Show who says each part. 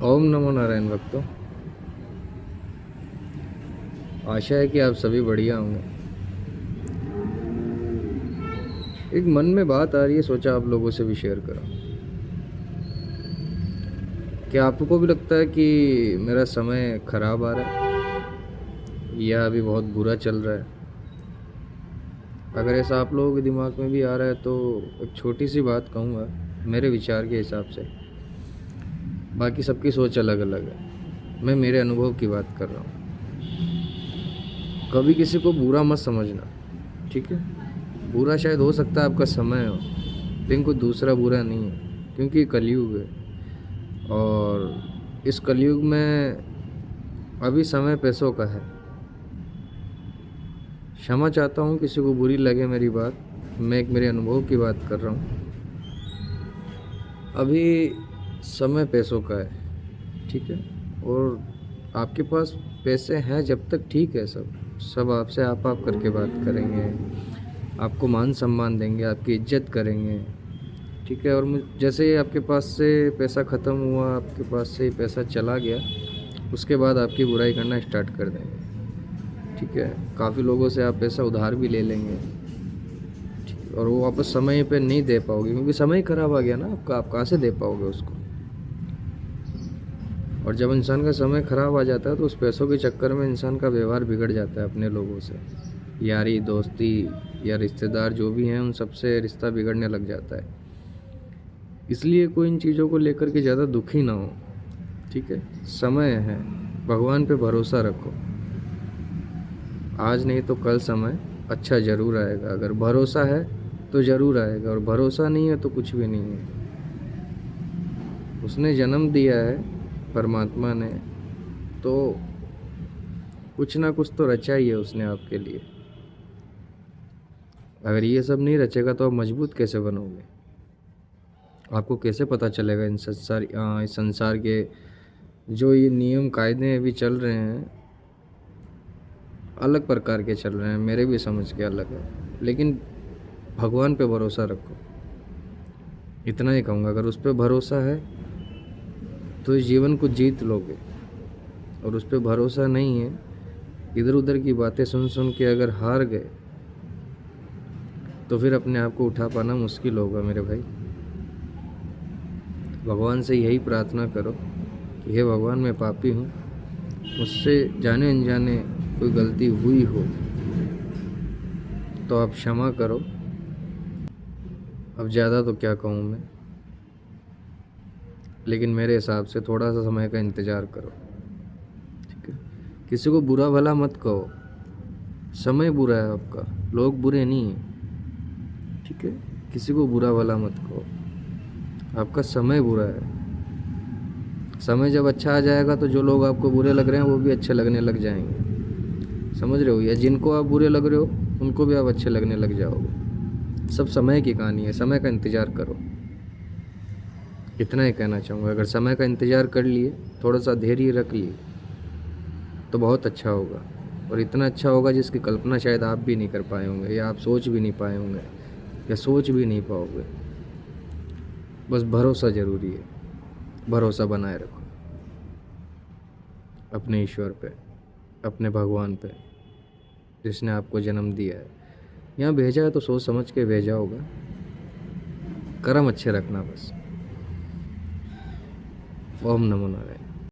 Speaker 1: ओम नमो नारायण भक्तों। आशा है कि आप सभी बढ़िया होंगे। एक मन में बात आ रही है, सोचा आप लोगों से भी शेयर करूं। क्या आपको भी लगता है कि मेरा समय खराब आ रहा है या अभी बहुत बुरा चल रहा है? अगर ऐसा आप लोगों के दिमाग में भी आ रहा है तो एक छोटी सी बात कहूँगा मेरे विचार के हिसाब से। बाकी सबकी सोच अलग अलग है, मैं मेरे अनुभव की बात कर रहा हूँ। कभी किसी को बुरा मत समझना, ठीक है? बुरा शायद हो सकता है आपका समय हो, लेकिन कोई दूसरा बुरा नहीं है, क्योंकि ये कलयुग है। और इस कलयुग में अभी समय पैसों का है। क्षमा चाहता हूँ किसी को बुरी लगे मेरी बात, मैं एक मेरे अनुभव की बात कर रहा हूँ। अभी समय पैसों का है, ठीक है? और आपके पास पैसे हैं जब तक ठीक है, सब आपसे आप करके बात करेंगे, आपको मान सम्मान देंगे, आपकी इज्जत करेंगे, ठीक है? और जैसे ही आपके पास से पैसा ख़त्म हुआ, आपके पास से पैसा चला गया, उसके बाद आपकी बुराई करना स्टार्ट कर देंगे, ठीक है? काफ़ी लोगों से आप पैसा उधार भी ले लेंगे, ठीक है? और वो वापस समय पे नहीं दे पाओगे, क्योंकि समय ख़राब आ गया ना आपका, आप कहाँ से दे पाओगे उसको? और जब इंसान का समय ख़राब आ जाता है तो उस पैसों के चक्कर में इंसान का व्यवहार बिगड़ जाता है अपने लोगों से। यारी दोस्ती या रिश्तेदार जो भी हैं, उन सबसे रिश्ता बिगड़ने लग जाता है। इसलिए कोई इन चीज़ों को लेकर के ज़्यादा दुखी ना हो, ठीक है? समय है, भगवान पे भरोसा रखो। आज नहीं तो कल समय अच्छा ज़रूर आएगा। अगर भरोसा है तो ज़रूर आएगा, और भरोसा नहीं है तो कुछ भी नहीं है। उसने जन्म दिया है, परमात्मा ने, तो कुछ ना कुछ तो रचा ही है उसने आपके लिए। अगर ये सब नहीं रचेगा तो आप मजबूत कैसे बनोगे? आपको कैसे पता चलेगा इस संसार के जो ये नियम कायदे अभी चल रहे हैं, अलग प्रकार के चल रहे हैं, मेरे भी समझ के अलग है। लेकिन भगवान पे भरोसा रखो, इतना ही कहूँगा। अगर उस पर भरोसा है तो इस जीवन को जीत लोगे, और उस पर भरोसा नहीं है, इधर उधर की बातें सुन सुन के अगर हार गए तो फिर अपने आप को उठा पाना मुश्किल होगा मेरे भाई। भगवान से यही प्रार्थना करो कि हे भगवान, मैं पापी हूँ, मुझसे जाने अनजाने कोई गलती हुई हो तो आप क्षमा करो। अब ज़्यादा तो क्या कहूँ मैं, लेकिन मेरे हिसाब से थोड़ा सा समय का इंतज़ार करो, ठीक है? किसी को बुरा भला मत कहो, समय बुरा है आपका, लोग बुरे नहीं हैं, ठीक है? किसी को बुरा भला मत कहो, आपका समय बुरा है। समय जब अच्छा आ जाएगा तो जो लोग आपको बुरे लग रहे हैं वो भी अच्छे लगने लग जाएंगे, समझ रहे हो? या जिनको आप बुरे लग रहे हो उनको भी आप अच्छे लगने लग जाओगे। सब समय की कहानी है, समय का इंतज़ार करो, इतना ही कहना चाहूँगा। अगर समय का इंतज़ार कर लिए, थोड़ा सा धैर्य रख लिए, तो बहुत अच्छा होगा। और इतना अच्छा होगा जिसकी कल्पना शायद आप भी नहीं कर पाए होंगे, या आप सोच भी नहीं पाए होंगे, या सोच भी नहीं पाओगे। बस भरोसा ज़रूरी है, भरोसा बनाए रखो अपने ईश्वर पे, अपने भगवान पे, जिसने आपको जन्म दिया है। यहाँ भेजा है तो सोच समझ के भेजा होगा। कर्म अच्छे रखना बस। ओम नमो नारायण।